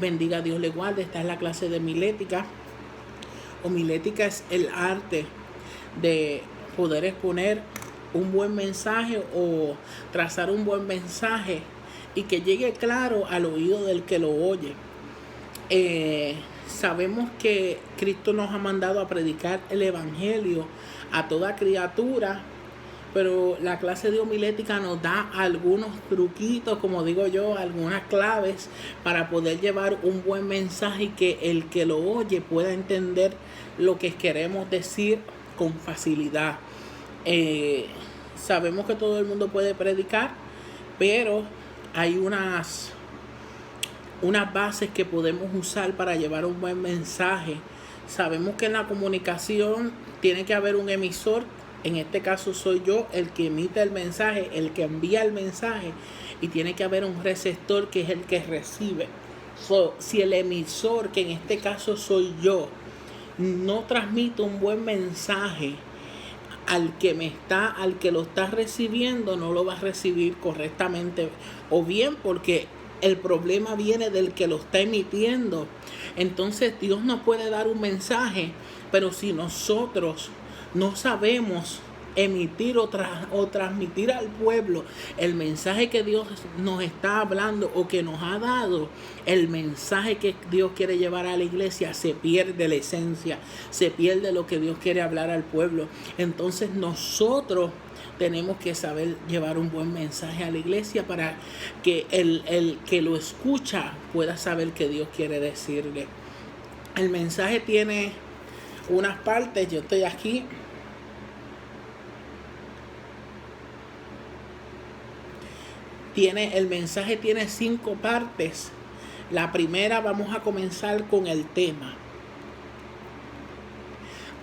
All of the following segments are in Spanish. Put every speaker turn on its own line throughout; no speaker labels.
bendiga, Dios le guarde. Esta es la clase de homilética. Homilética es el arte de poder exponer un buen mensaje o trazar un buen mensaje y que llegue claro al oído del que lo oye. Sabemos que Cristo nos ha mandado a predicar el Evangelio a toda criatura, pero la clase de homilética nos da algunos truquitos, como digo yo, algunas claves para poder llevar un buen mensaje y que el que lo oye pueda entender lo que queremos decir con facilidad. Sabemos que todo el mundo puede predicar, pero hay unas bases que podemos usar para llevar un buen mensaje. Sabemos que en la comunicación tiene que haber un emisor. En este caso soy yo el que emite el mensaje, el que envía el mensaje, y tiene que haber un receptor que es el que recibe. Si el emisor, que en este caso soy yo, no transmite un buen mensaje al que lo está recibiendo, no lo va a recibir correctamente, o bien porque el problema viene del que lo está emitiendo. Entonces Dios nos puede dar un mensaje, pero si nosotros no sabemos emitir o transmitir al pueblo el mensaje que Dios nos está hablando o que nos ha dado, el mensaje que Dios quiere llevar a la iglesia, se pierde la esencia, se pierde lo que Dios quiere hablar al pueblo. Entonces nosotros tenemos que saber llevar un buen mensaje a la iglesia para que el que lo escucha pueda saber qué Dios quiere decirle. El mensaje tiene unas partes. Yo estoy aquí. El mensaje tiene 5 partes. La primera, vamos a comenzar con el tema.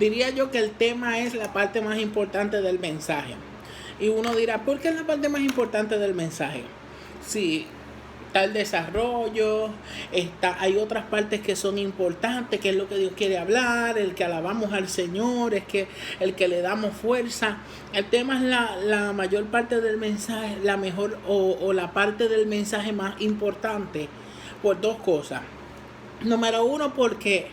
Diría yo que el tema es la parte más importante del mensaje. Y uno dirá, ¿por qué es la parte más importante del mensaje? Sí, está el desarrollo, hay otras partes que son importantes, que es lo que Dios quiere hablar, el que alabamos al Señor, es que el que le damos fuerza. El tema es la mayor parte del mensaje, la mejor o la parte del mensaje más importante, por 2 cosas. Número 1, porque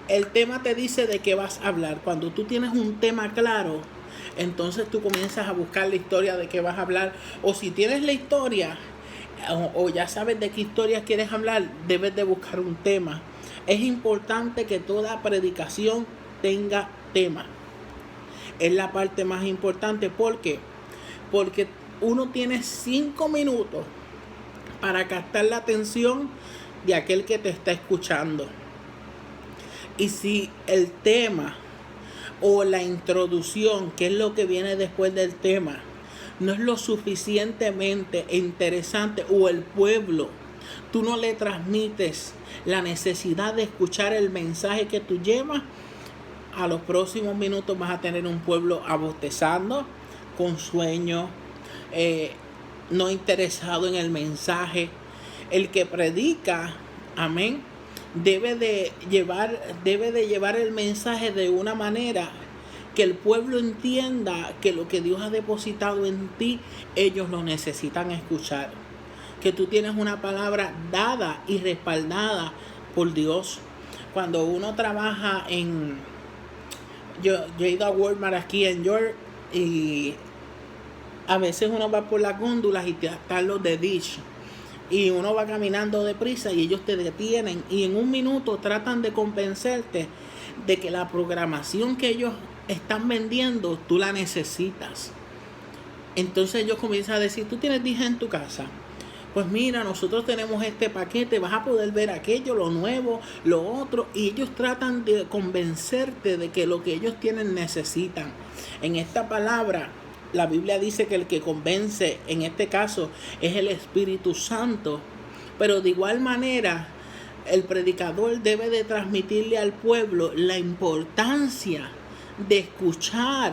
el tema te dice de qué vas a hablar. Cuando tú tienes un tema claro, entonces tú comienzas a buscar la historia de qué vas a hablar. O si tienes la historia o ya sabes de qué historia quieres hablar, debes de buscar un tema. Es importante que toda predicación tenga tema. Es la parte más importante. ¿Por qué? Porque uno tiene 5 minutos para captar la atención de aquel que te está escuchando. Y si el tema o la introducción, que es lo que viene después del tema, no es lo suficientemente interesante, o el pueblo, tú no le transmites la necesidad de escuchar el mensaje que tú llevas, a los próximos minutos vas a tener un pueblo abostezando, con sueño, no interesado en el mensaje. El que predica, amén, debe de llevar el mensaje de una manera que el pueblo entienda que lo que Dios ha depositado en ti, ellos lo necesitan escuchar. Que tú tienes una palabra dada y respaldada por Dios. Cuando uno trabaja yo he ido a Walmart aquí en York, y a veces uno va por las góndolas y están los de Dish. Y uno va caminando deprisa y ellos te detienen y en un minuto tratan de convencerte de que la programación que ellos están vendiendo tú la necesitas. Entonces ellos comienzan a decir, ¿tú tienes Dish en tu casa? Pues mira, nosotros tenemos este paquete, vas a poder ver aquello, lo nuevo, lo otro. Y ellos tratan de convencerte de que lo que ellos tienen necesitan. En esta palabra, la Biblia dice que el que convence, en este caso, es el Espíritu Santo. Pero de igual manera, el predicador debe de transmitirle al pueblo la importancia de escuchar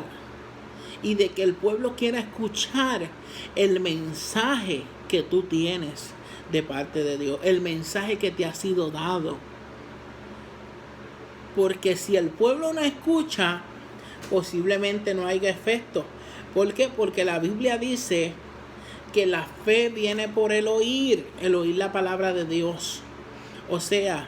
y de que el pueblo quiera escuchar el mensaje que tú tienes de parte de Dios, el mensaje que te ha sido dado. Porque si el pueblo no escucha, posiblemente no haya efecto. ¿Por qué? Porque la Biblia dice que la fe viene por el oír la palabra de Dios. O sea,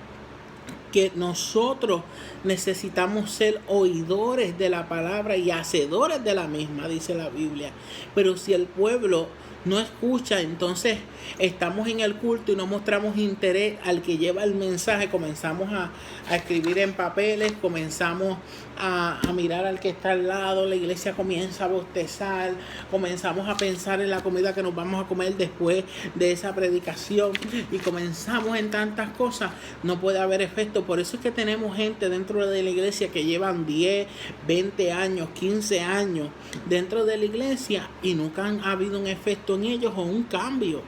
que nosotros necesitamos ser oidores de la palabra y hacedores de la misma, dice la Biblia. Pero si el pueblo no escucha, entonces estamos en el culto y no mostramos interés al que lleva el mensaje, comenzamos a escribir en papeles, comenzamos a mirar al que está al lado, la iglesia comienza a bostezar, comenzamos a pensar en la comida que nos vamos a comer después de esa predicación y comenzamos en tantas cosas, no puede haber efecto. Por eso es que tenemos gente dentro de la iglesia que llevan 10, 20 años, 15 años dentro de la iglesia y nunca ha habido un efecto en ellos o un cambio,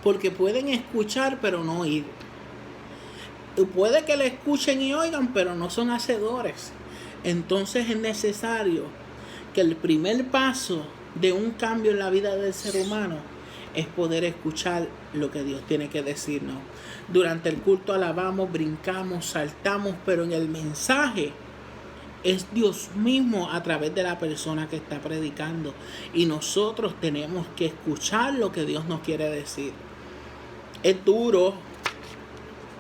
porque pueden escuchar pero no oír. Puede que le escuchen y oigan, pero no son hacedores. Entonces es necesario que el primer paso de un cambio en la vida del ser humano es poder escuchar lo que Dios tiene que decirnos. Durante el culto alabamos, brincamos, saltamos, pero en el mensaje es Dios mismo a través de la persona que está predicando. Y nosotros tenemos que escuchar lo que Dios nos quiere decir. Es duro,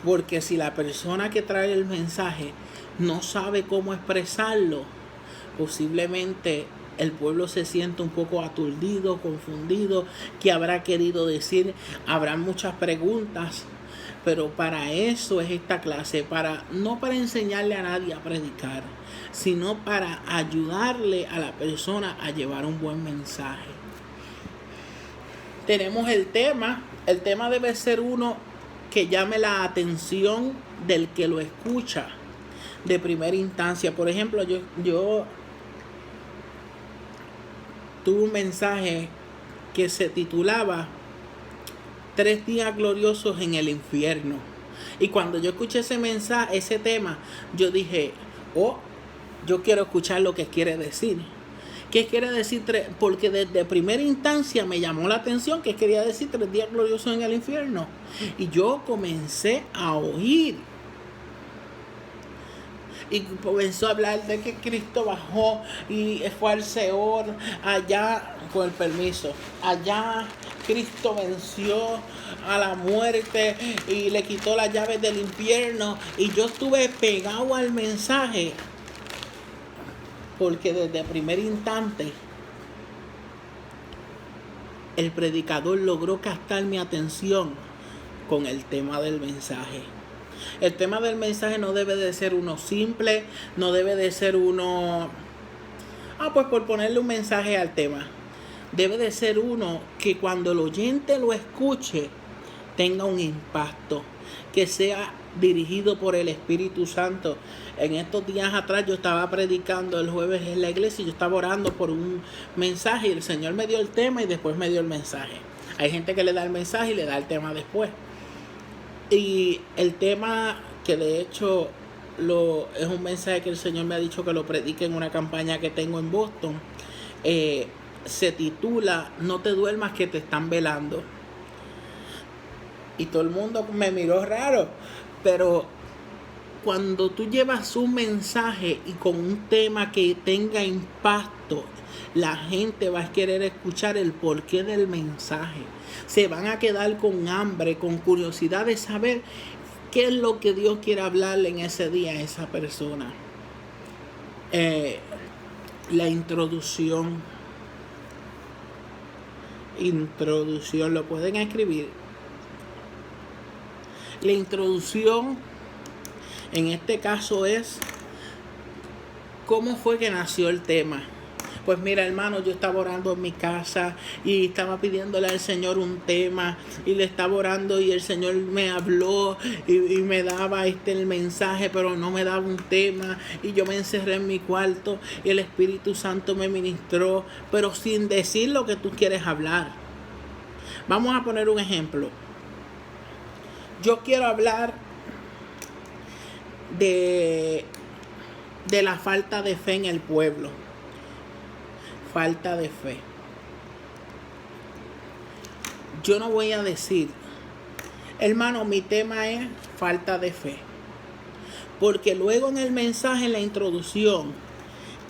porque si la persona que trae el mensaje no sabe cómo expresarlo, posiblemente el pueblo se siente un poco aturdido, confundido, qué habrá querido decir, habrá muchas preguntas, pero para eso es esta clase, no para enseñarle a nadie a predicar, sino para ayudarle a la persona a llevar un buen mensaje. Tenemos el tema debe ser uno que llame la atención del que lo escucha de primera instancia. Por ejemplo, yo tuve un mensaje que se titulaba 3 días gloriosos en el infierno. Y cuando yo escuché ese mensaje, ese tema, yo dije, yo quiero escuchar lo que quiere decir. ¿Qué quiere decir? Porque desde primera instancia me llamó la atención que quería decir 3 días gloriosos en el infierno. Y yo comencé a oír. Y comenzó a hablar de que Cristo bajó y fue al Seol. Allá, con el permiso, allá Cristo venció a la muerte y le quitó las llaves del infierno. Y yo estuve pegado al mensaje, porque desde el primer instante el predicador logró captar mi atención con el tema del mensaje. El tema del mensaje no debe de ser uno simple, no debe de ser uno, pues por ponerle un mensaje al tema. Debe de ser uno que cuando el oyente lo escuche tenga un impacto, que sea dirigido por el Espíritu Santo. En estos días atrás yo estaba predicando el jueves en la iglesia y yo estaba orando por un mensaje y el Señor me dio el tema y después me dio el mensaje. Hay gente que le da el mensaje y le da el tema después. Y el tema, que de hecho es un mensaje que el Señor me ha dicho que lo predique en una campaña que tengo en Boston, se titula No te duermas que te están velando. Y todo el mundo me miró raro, pero cuando tú llevas un mensaje y con un tema que tenga impacto, la gente va a querer escuchar el porqué del mensaje. Se van a quedar con hambre, con curiosidad de saber qué es lo que Dios quiere hablarle en ese día a esa persona. La introducción, lo pueden escribir. La introducción en este caso es ¿cómo fue que nació el tema? Pues mira, hermano, yo estaba orando en mi casa y estaba pidiéndole al Señor un tema y le estaba orando y el Señor me habló y me daba el mensaje, pero no me daba un tema, y yo me encerré en mi cuarto y el Espíritu Santo me ministró, pero sin decir lo que tú quieres hablar. Vamos a poner un ejemplo. Yo quiero hablar de la falta de fe en el pueblo. Falta de fe. Yo no voy a decir, hermano, mi tema es falta de fe, porque luego en el mensaje, en la introducción,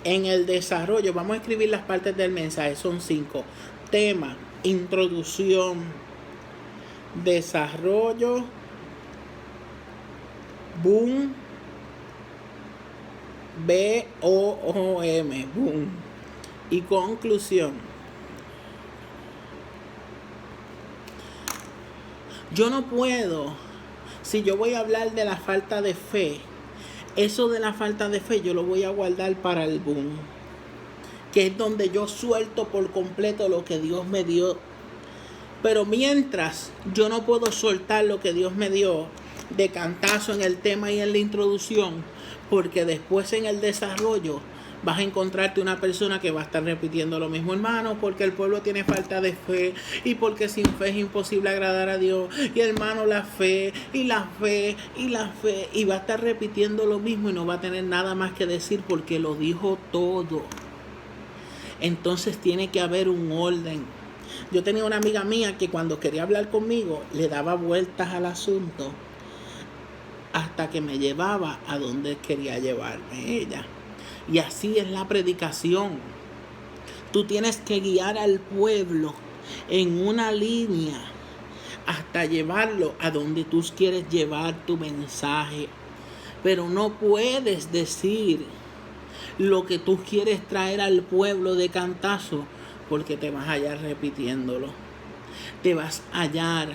en el desarrollo, vamos a escribir las partes del mensaje, son 5. Tema, introducción, desarrollo, boom, B-O-O-M, boom, y conclusión. Yo no puedo, si yo voy a hablar de la falta de fe, eso de la falta de fe yo lo voy a guardar para el boom, que es donde yo suelto por completo lo que Dios me dio. Pero mientras yo no puedo soltar lo que Dios me dio de cantazo en el tema y en la introducción, porque después en el desarrollo vas a encontrarte una persona que va a estar repitiendo lo mismo, hermano, porque el pueblo tiene falta de fe y porque sin fe es imposible agradar a Dios. Y hermano, la fe y la fe y la fe, y va a estar repitiendo lo mismo y no va a tener nada más que decir porque lo dijo todo. Entonces tiene que haber un orden. Yo tenía una amiga mía que cuando quería hablar conmigo le daba vueltas al asunto hasta que me llevaba a donde quería llevarme ella. Y así es la predicación. Tú tienes que guiar al pueblo en una línea hasta llevarlo a donde tú quieres llevar tu mensaje. Pero no puedes decir lo que tú quieres traer al pueblo de cantazo, porque te vas a hallar repitiéndolo. Te vas a hallar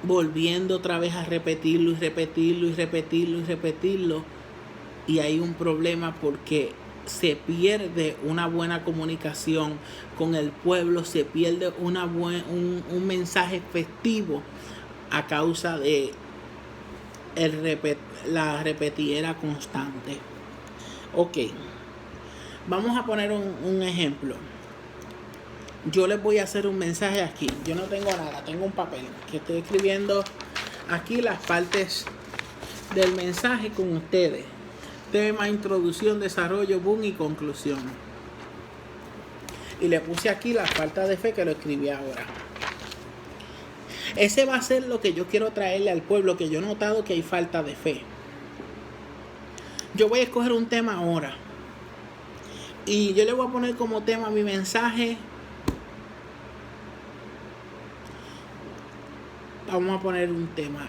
volviendo otra vez a repetirlo y repetirlo y repetirlo y repetirlo. Y hay un problema porque se pierde una buena comunicación con el pueblo, se pierde un mensaje efectivo a causa de la repetidera constante. Ok, vamos a poner un ejemplo. Yo les voy a hacer un mensaje aquí. Yo no tengo nada, tengo un papel que estoy escribiendo aquí las partes del mensaje con ustedes. Tema, introducción, desarrollo, boom y conclusión. Y le puse aquí la falta de fe que lo escribí ahora. Ese va a ser lo que yo quiero traerle al pueblo, que yo he notado que hay falta de fe. Yo voy a escoger un tema ahora. Y yo le voy a poner como tema mi mensaje. Vamos a poner un tema,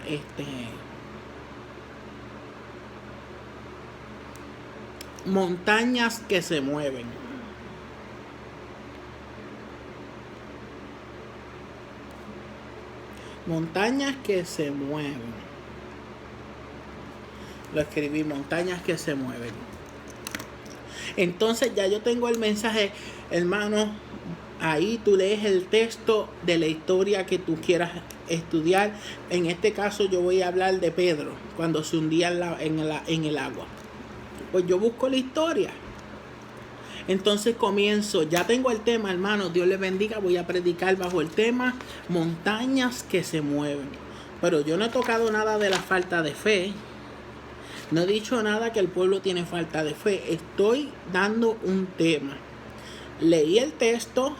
montañas que se mueven. Montañas que se mueven. Lo escribí, montañas que se mueven. Entonces ya yo tengo el mensaje, hermano. Ahí tú lees el texto de la historia que tú quieras estudiar. En este caso yo voy a hablar de Pedro cuando se hundía en el agua. Pues yo busco la historia. Entonces comienzo, ya tengo el tema, hermano, Dios les bendiga, voy a predicar bajo el tema montañas que se mueven. Pero yo no he tocado nada de la falta de fe. No he dicho nada que el pueblo tiene falta de fe. Estoy dando un tema. Leí el texto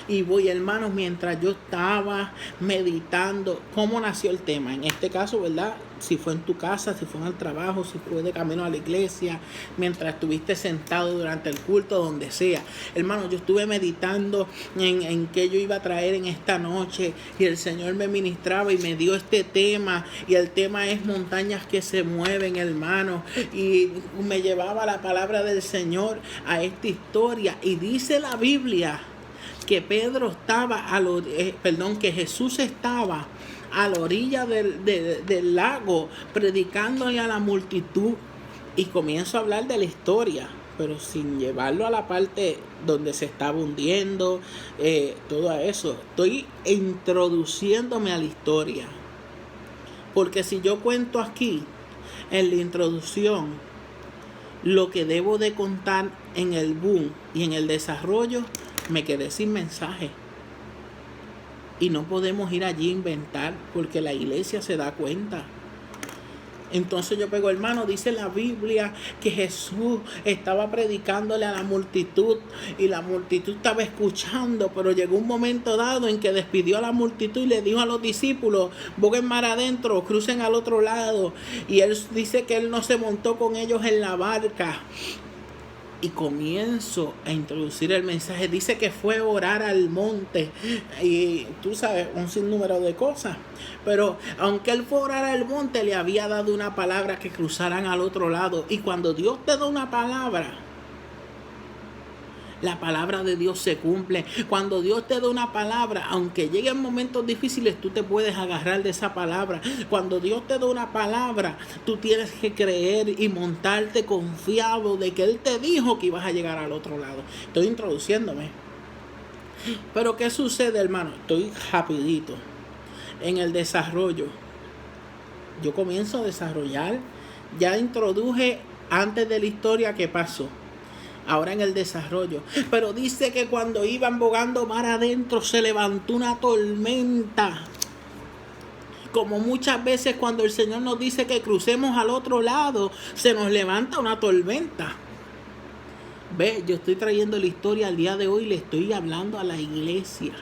y voy, hermanos, mientras yo estaba meditando cómo nació el tema. En este caso, ¿verdad? Si fue en tu casa, si fue en el trabajo, si fue de camino a la iglesia, mientras estuviste sentado durante el culto, donde sea. Hermano, yo estuve meditando en qué yo iba a traer en esta noche y el Señor me ministraba y me dio este tema. Y el tema es montañas que se mueven, hermano. Y me llevaba la palabra del Señor a esta historia. Y dice la Biblia que Pedro estaba que Jesús estaba a la orilla del lago predicándole a la multitud, y comienzo a hablar de la historia, pero sin llevarlo a la parte donde se estaba hundiendo, todo eso. Estoy introduciéndome a la historia, porque si yo cuento aquí en la introducción lo que debo de contar en el boom y en el desarrollo, me quedé sin mensaje. Y no podemos ir allí a inventar, porque la iglesia se da cuenta. Entonces yo pego, hermano, dice la Biblia que Jesús estaba predicándole a la multitud y la multitud estaba escuchando, pero llegó un momento dado en que despidió a la multitud y le dijo a los discípulos: bogen mar adentro, crucen al otro lado. Y él dice que él no se montó con ellos en la barca, y comienzo a introducir el mensaje. Dice que fue a orar al monte y tú sabes, un sinnúmero de cosas. Pero aunque él fue a orar al monte, le había dado una palabra que cruzaran al otro lado. Y cuando Dios te da una palabra, la palabra de Dios se cumple. Cuando Dios te da una palabra, aunque lleguen momentos difíciles, tú te puedes agarrar de esa palabra. Cuando Dios te da una palabra, tú tienes que creer y montarte confiado de que Él te dijo que ibas a llegar al otro lado. Estoy introduciéndome. Pero ¿qué sucede, hermano? Estoy rapidito en el desarrollo. Yo comienzo a desarrollar. Ya introduje antes de la historia qué pasó. Ahora en el desarrollo. Pero dice que cuando iban bogando mar adentro se levantó una tormenta. Como muchas veces cuando el Señor nos dice que crucemos al otro lado, se nos levanta una tormenta. Ve, yo estoy trayendo la historia al día de hoy, le estoy hablando a la iglesia.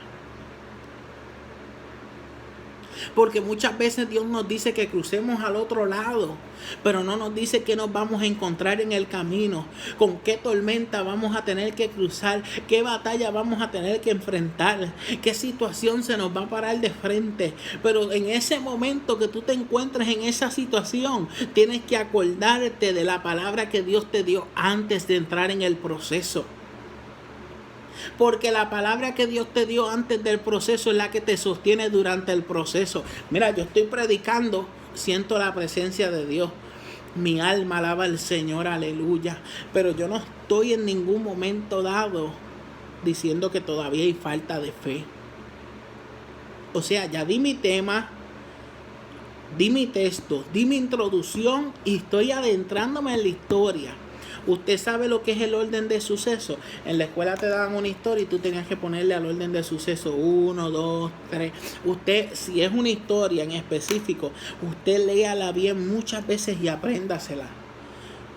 Porque muchas veces Dios nos dice que crucemos al otro lado, pero no nos dice qué nos vamos a encontrar en el camino, con qué tormenta vamos a tener que cruzar, qué batalla vamos a tener que enfrentar, qué situación se nos va a parar de frente. Pero en ese momento que tú te encuentres en esa situación, tienes que acordarte de la palabra que Dios te dio antes de entrar en el proceso. Porque la palabra que Dios te dio antes del proceso es la que te sostiene durante el proceso. Mira, yo estoy predicando, siento la presencia de Dios. Mi alma alaba al Señor, aleluya. Pero yo no estoy en ningún momento dado diciendo que todavía hay falta de fe. O sea, ya di mi tema, di mi texto, di mi introducción y estoy adentrándome en la historia. Usted sabe lo que es el orden de sucesos. En la escuela te daban una historia y tú tenías que ponerle al orden de sucesos 1, 2, 3. Usted, si es una historia en específico, usted léala bien muchas veces y apréndasela.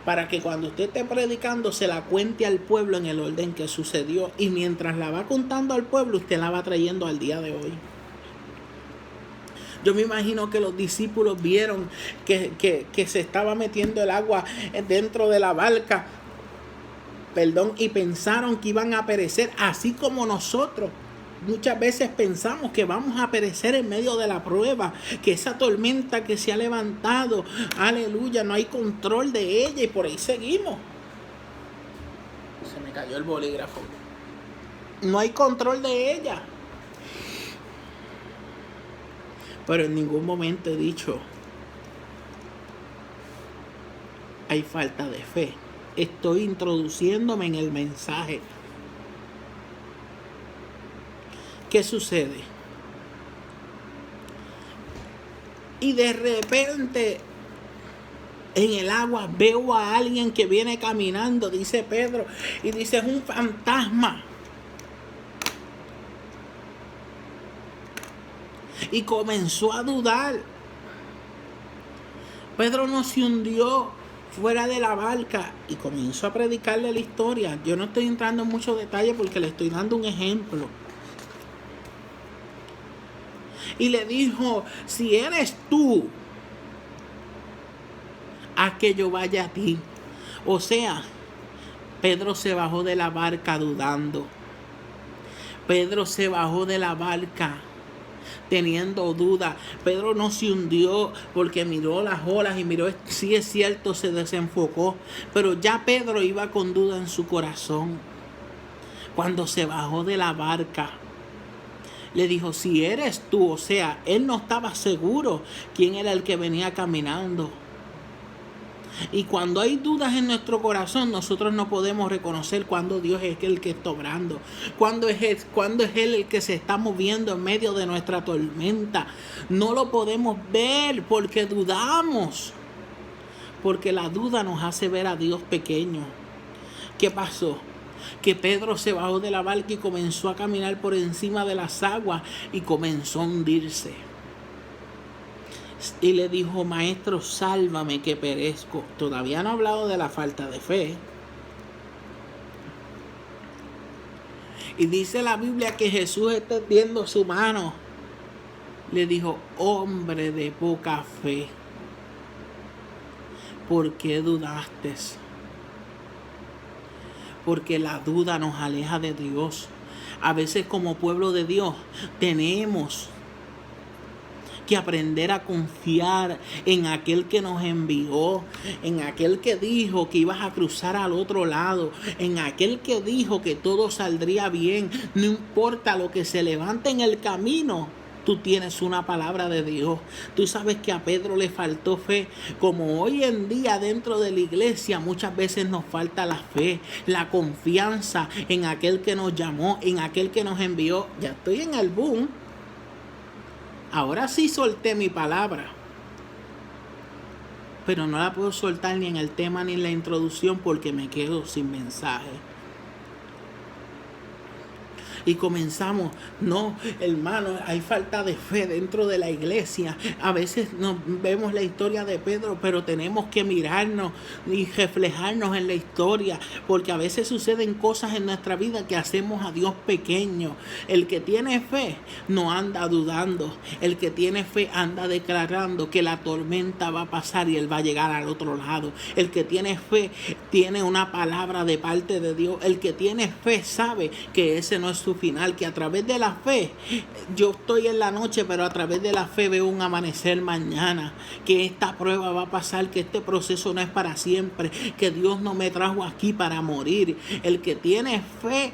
Para que cuando usted esté predicando se la cuente al pueblo en el orden que sucedió. Y mientras la va contando al pueblo, usted la va trayendo al día de hoy. Yo me imagino que los discípulos vieron que se estaba metiendo el agua dentro de la barca, y pensaron que iban a perecer, así como nosotros. Muchas veces pensamos que vamos a perecer en medio de la prueba, que esa tormenta que se ha levantado, aleluya, no hay control de ella y por ahí seguimos. Se me cayó el bolígrafo. No hay control de ella. Pero en ningún momento he dicho hay falta de fe. Estoy introduciéndome en el mensaje. ¿Qué sucede? Y de repente en el agua veo a alguien que viene caminando, dice Pedro, y dice, es un fantasma. Y comenzó a dudar. Pedro no se hundió fuera de la barca y comenzó a predicarle la historia. Yo no estoy entrando en muchos detalles porque le estoy dando un ejemplo. Y le dijo, si eres tú, haz que yo vaya a ti. O sea, Pedro se bajó de la barca dudando. Pedro se bajó de la barca teniendo duda. Pedro no se hundió porque miró las olas y miró, sí es cierto, se desenfocó, pero ya Pedro iba con duda en su corazón. Cuando se bajó de la barca, le dijo, si eres tú, o sea, él no estaba seguro quién era el que venía caminando. Y cuando hay dudas en nuestro corazón, nosotros no podemos reconocer cuando Dios es el que está obrando, cuando es Él el que se está moviendo en medio de nuestra tormenta. No lo podemos ver porque dudamos, porque la duda nos hace ver a Dios pequeño. ¿Qué pasó? Que Pedro se bajó de la barca y comenzó a caminar por encima de las aguas y comenzó a hundirse. Y le dijo, maestro, sálvame que perezco. Todavía no ha hablado de la falta de fe. Y dice la Biblia que Jesús, extendiendo su mano, le dijo, hombre de poca fe, ¿por qué dudaste? porque la duda nos aleja de Dios. A veces como pueblo de Dios tenemos que aprender a confiar en aquel que nos envió, en aquel que dijo que ibas a cruzar al otro lado, en aquel que dijo que todo saldría bien. No importa lo que se levante en el camino, tú tienes una palabra de Dios. Tú sabes que a Pedro le faltó fe, como hoy en día dentro de la iglesia muchas veces nos falta la fe, la confianza en aquel que nos llamó, en aquel que nos envió. Ya estoy en el boom. Ahora sí solté mi palabra, pero no la puedo soltar ni en el tema ni en la introducción porque me quedo sin mensaje. Y comenzamos, no, hermano, hay falta de fe dentro de la iglesia. A veces no vemos la historia de Pedro, pero tenemos que mirarnos y reflejarnos en la historia, porque a veces suceden cosas en nuestra vida que hacemos a Dios pequeño. El que tiene fe no anda dudando, el que tiene fe anda declarando que la tormenta va a pasar y él va a llegar al otro lado. El que tiene fe tiene una palabra de parte de Dios. El que tiene fe sabe que ese no es su final, que a través de la fe, yo estoy en la noche, pero a través de la fe veo un amanecer mañana, que esta prueba va a pasar, que este proceso no es para siempre, que Dios no me trajo aquí para morir. El que tiene fe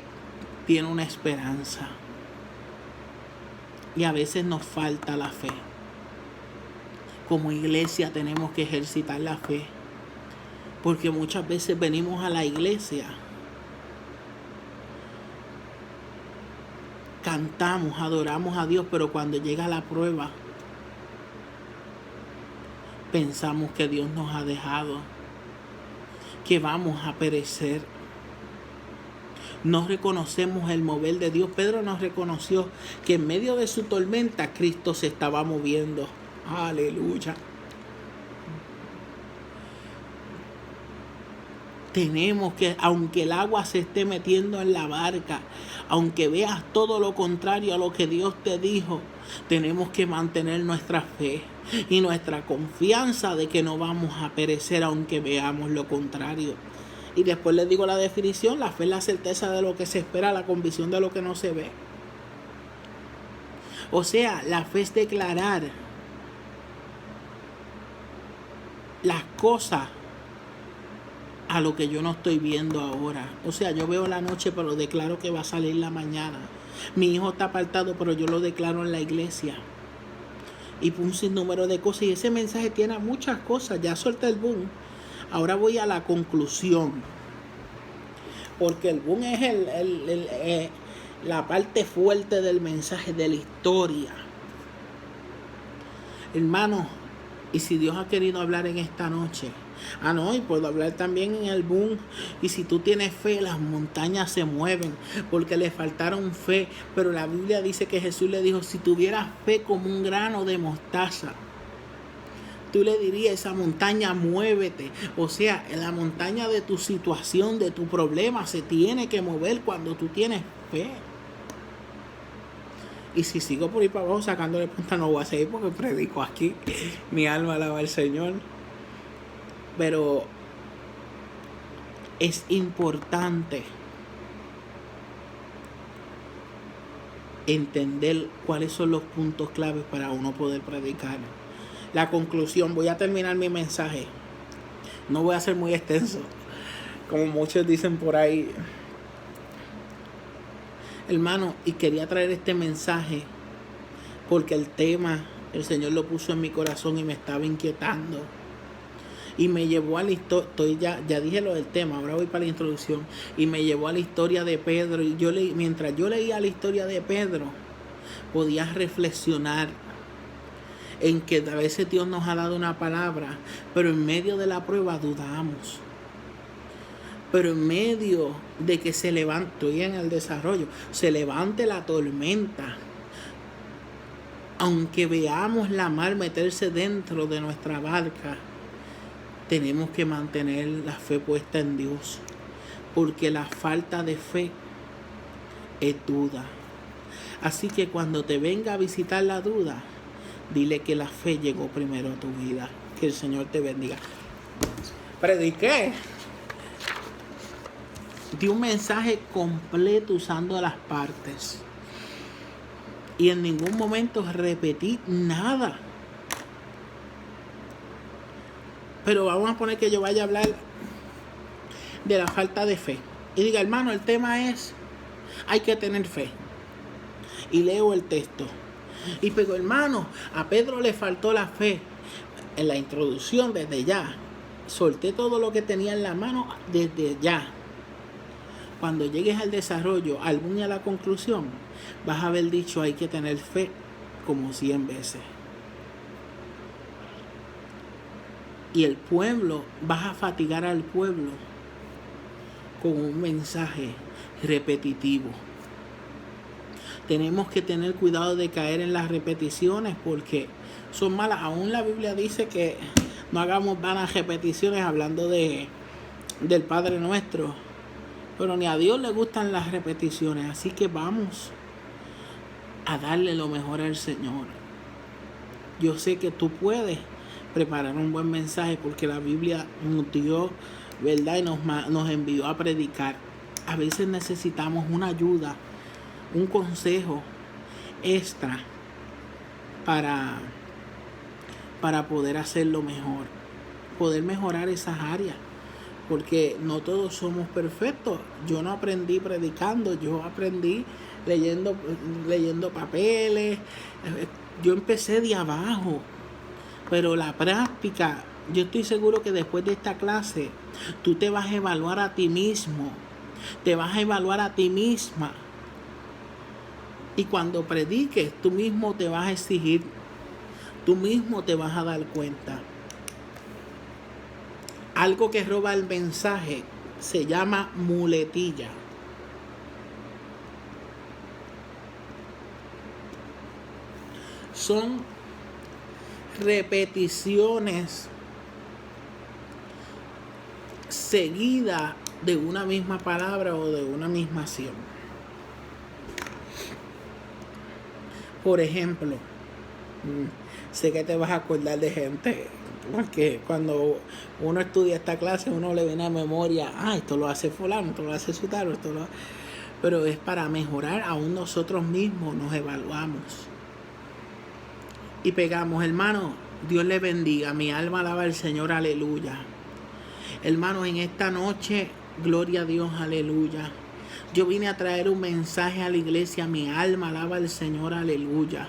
tiene una esperanza, y a veces nos falta la fe. Como iglesia tenemos que ejercitar la fe, porque muchas veces venimos a la iglesia, cantamos, adoramos a Dios, pero cuando llega la prueba, pensamos que Dios nos ha dejado, que vamos a perecer. No reconocemos el mover de Dios. Pedro nos reconoció que en medio de su tormenta Cristo se estaba moviendo. Aleluya. Tenemos que, aunque el agua se esté metiendo en la barca, aunque veas todo lo contrario a lo que Dios te dijo, tenemos que mantener nuestra fe y nuestra confianza de que no vamos a perecer aunque veamos lo contrario. Y después les digo la definición: la fe es la certeza de lo que se espera, la convicción de lo que no se ve. O sea, la fe es declarar las cosas a lo que yo no estoy viendo ahora. O sea, yo veo la noche, pero declaro que va a salir la mañana. Mi hijo está apartado, pero yo lo declaro en la iglesia. Y un sinnúmero de cosas. Y ese mensaje tiene muchas cosas. Ya solté el boom. Ahora voy a la conclusión. Porque el boom es la parte fuerte del mensaje, de la historia. Hermano, y si Dios ha querido hablar en esta noche, y puedo hablar también en el boom. Y si tú tienes fe, las montañas se mueven, porque le faltaron fe. Pero la Biblia dice que Jesús le dijo: si tuvieras fe como un grano de mostaza, tú le dirías a esa montaña: muévete. O sea, en la montaña de tu situación, de tu problema, se tiene que mover cuando tú tienes fe. Y si sigo por ahí para abajo sacándole punta, no voy a seguir porque predico aquí. Mi alma alaba al Señor. Pero es importante entender cuáles son los puntos claves para uno poder predicar. La conclusión, voy a terminar mi mensaje. No voy a ser muy extenso, como muchos dicen por ahí. Hermano, y quería traer este mensaje porque el tema, el Señor lo puso en mi corazón y me estaba inquietando. Y me llevó a la historia, ya dije lo del tema, ahora voy para la introducción. Y me llevó a la historia de Pedro. Y mientras yo leía la historia de Pedro, podía reflexionar en que a veces Dios nos ha dado una palabra, pero en medio de la prueba dudamos. Pero en medio de que se levante, estoy en el desarrollo, se levante la tormenta, aunque veamos la mar meterse dentro de nuestra barca, tenemos que mantener la fe puesta en Dios, porque la falta de fe es duda. Así que cuando te venga a visitar la duda, dile que la fe llegó primero a tu vida. Que el Señor te bendiga. Prediqué Di un mensaje completo usando las partes. Y en ningún momento repetí nada. Pero vamos a poner que yo vaya a hablar de la falta de fe. Y diga, hermano, el tema es, hay que tener fe. Y leo el texto. Y pero hermano, a Pedro le faltó la fe. En la introducción, desde ya, solté todo lo que tenía en la mano desde ya. Cuando llegues al desarrollo, al boom y a la conclusión, vas a haber dicho, hay que tener fe como 100 veces. Y el pueblo, vas a fatigar al pueblo con un mensaje repetitivo. Tenemos que tener cuidado de caer en las repeticiones porque son malas. Aún la Biblia dice que no hagamos vanas repeticiones hablando del Padre Nuestro. Pero ni a Dios le gustan las repeticiones. Así que vamos a darle lo mejor al Señor. Yo sé que tú puedes preparar un buen mensaje porque la Biblia nos dio, ¿verdad? Y nos envió a predicar. A veces necesitamos una ayuda, un consejo extra para poder hacerlo mejor, poder mejorar esas áreas, porque no todos somos perfectos. Yo no aprendí predicando, yo aprendí leyendo papeles. Yo empecé de abajo, pero la práctica, yo estoy seguro que después de esta clase tú te vas a evaluar a ti mismo, te vas a evaluar a ti misma. Y cuando prediques, tú mismo te vas a exigir, tú mismo te vas a dar cuenta. Algo que roba el mensaje se llama muletilla. Son repeticiones seguidas de una misma palabra o de una misma acción. Por ejemplo, sé que te vas a acordar de gente, porque cuando uno estudia esta clase uno le viene a memoria, esto lo hace fulano, esto lo hace sutano, pero es para mejorar. Aún nosotros mismos nos evaluamos y pegamos. Hermano, Dios le bendiga, mi alma alaba al Señor, aleluya. Hermano, en esta noche, gloria a Dios, aleluya. Yo vine a traer un mensaje a la iglesia, mi alma alaba al Señor, aleluya.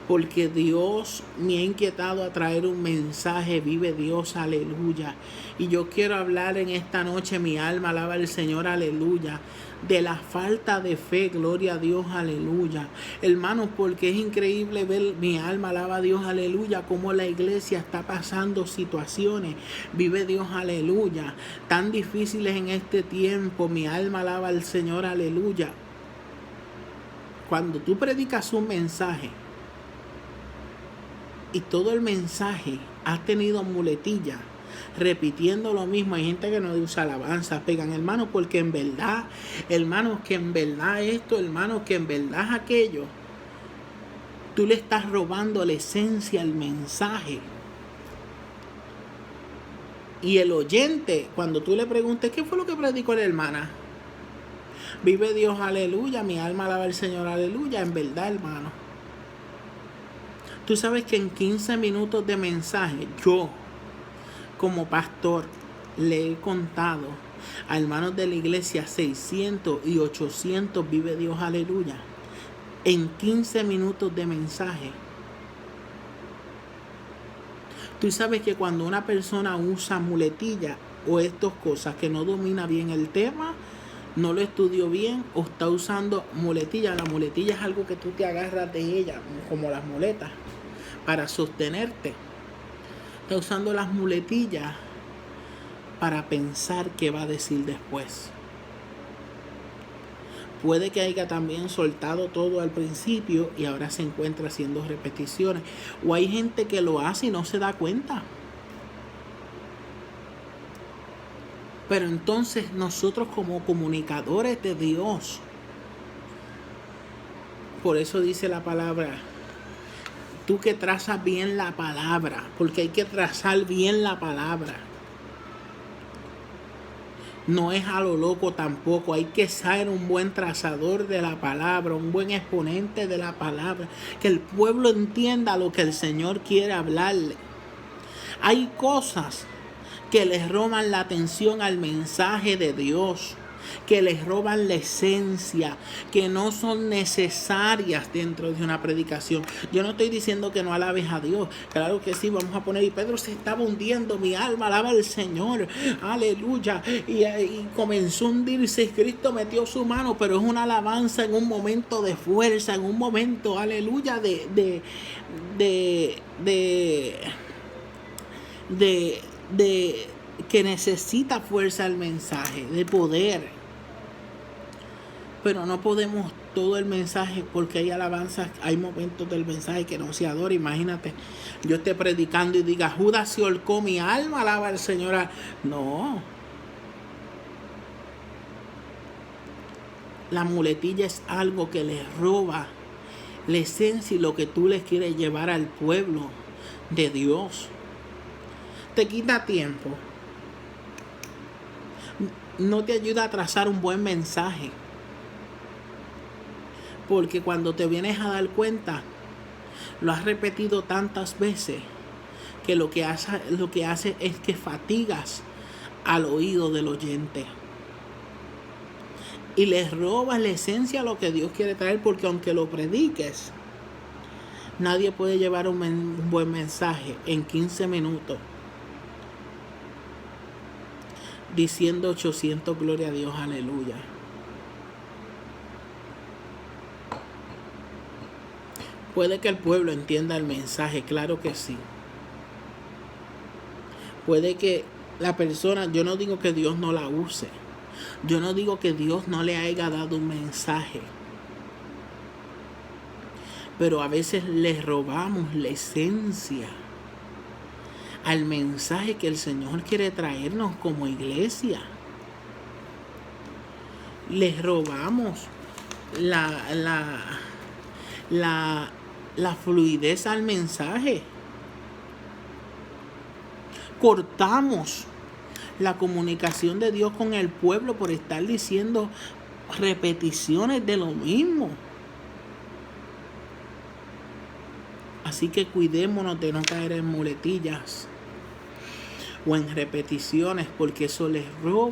Porque Dios me ha inquietado a traer un mensaje, vive Dios, aleluya. Y yo quiero hablar en esta noche, mi alma alaba al Señor, aleluya, de la falta de fe, gloria a Dios, aleluya. Hermanos, porque es increíble ver, mi alma alaba a Dios, aleluya, cómo la iglesia está pasando situaciones, vive Dios, aleluya, tan difíciles en este tiempo, mi alma alaba al Señor, aleluya. Cuando tú predicas un mensaje, y todo el mensaje has tenido muletilla, repitiendo lo mismo. Hay gente que no usa alabanza, pegan, hermanos, porque en verdad, hermanos, que en verdad esto, hermanos, que en verdad aquello, tú le estás robando la esencia al mensaje. Y el oyente, cuando tú le preguntes, ¿qué fue lo que predicó la hermana? Vive Dios, aleluya, mi alma alaba al Señor, aleluya. En verdad, hermano, tú sabes que en 15 minutos de mensaje, yo, como pastor, le he contado a hermanos de la iglesia 600 y 800, vive Dios, aleluya, en 15 minutos de mensaje. Tú sabes que cuando una persona usa muletilla o estas cosas que no domina bien el tema, no lo estudió bien o está usando muletilla. La muletilla es algo que tú te agarras de ella, como las muletas, para sostenerte. Está usando las muletillas para pensar qué va a decir después. Puede que haya también soltado todo al principio y ahora se encuentra haciendo repeticiones. O hay gente que lo hace y no se da cuenta. Pero entonces nosotros como comunicadores de Dios, por eso dice la palabra, tú que trazas bien la palabra, porque hay que trazar bien la palabra. No es a lo loco tampoco. Hay que ser un buen trazador de la palabra, un buen exponente de la palabra. Que el pueblo entienda lo que el Señor quiere hablarle. Hay cosas que les roban la atención al mensaje de Dios, que les roban la esencia, que no son necesarias dentro de una predicación. Yo no estoy diciendo que no alabes a Dios, claro que sí, vamos a poner, y Pedro se estaba hundiendo, mi alma alaba al Señor, aleluya, y comenzó a hundirse, y Cristo metió su mano, pero es una alabanza en un momento de fuerza, en un momento, aleluya, de que necesita fuerza el mensaje, de poder. Pero no podemos todo el mensaje, porque hay alabanzas, hay momentos del mensaje que no se adora. Imagínate, yo esté predicando y diga, Judas se holcó, mi alma alaba al Señor. No. La muletilla es algo que les roba la esencia y lo que tú les quieres llevar al pueblo de Dios. Te quita tiempo, no te ayuda a trazar un buen mensaje, porque cuando te vienes a dar cuenta, lo has repetido tantas veces que lo que hace es que fatigas al oído del oyente y les robas la esencia a lo que Dios quiere traer, porque aunque lo prediques, nadie puede llevar un buen mensaje en 15 minutos diciendo 800 gloria a Dios, aleluya. Puede que el pueblo entienda el mensaje, claro que sí. Puede que la persona, yo no digo que Dios no la use, yo no digo que Dios no le haya dado un mensaje, pero a veces le robamos la esencia al mensaje que el Señor quiere traernos como iglesia. Les robamos la fluidez al mensaje. Cortamos la comunicación de Dios con el pueblo por estar diciendo repeticiones de lo mismo. Así que cuidémonos de no caer en muletillas o en repeticiones, porque eso les roba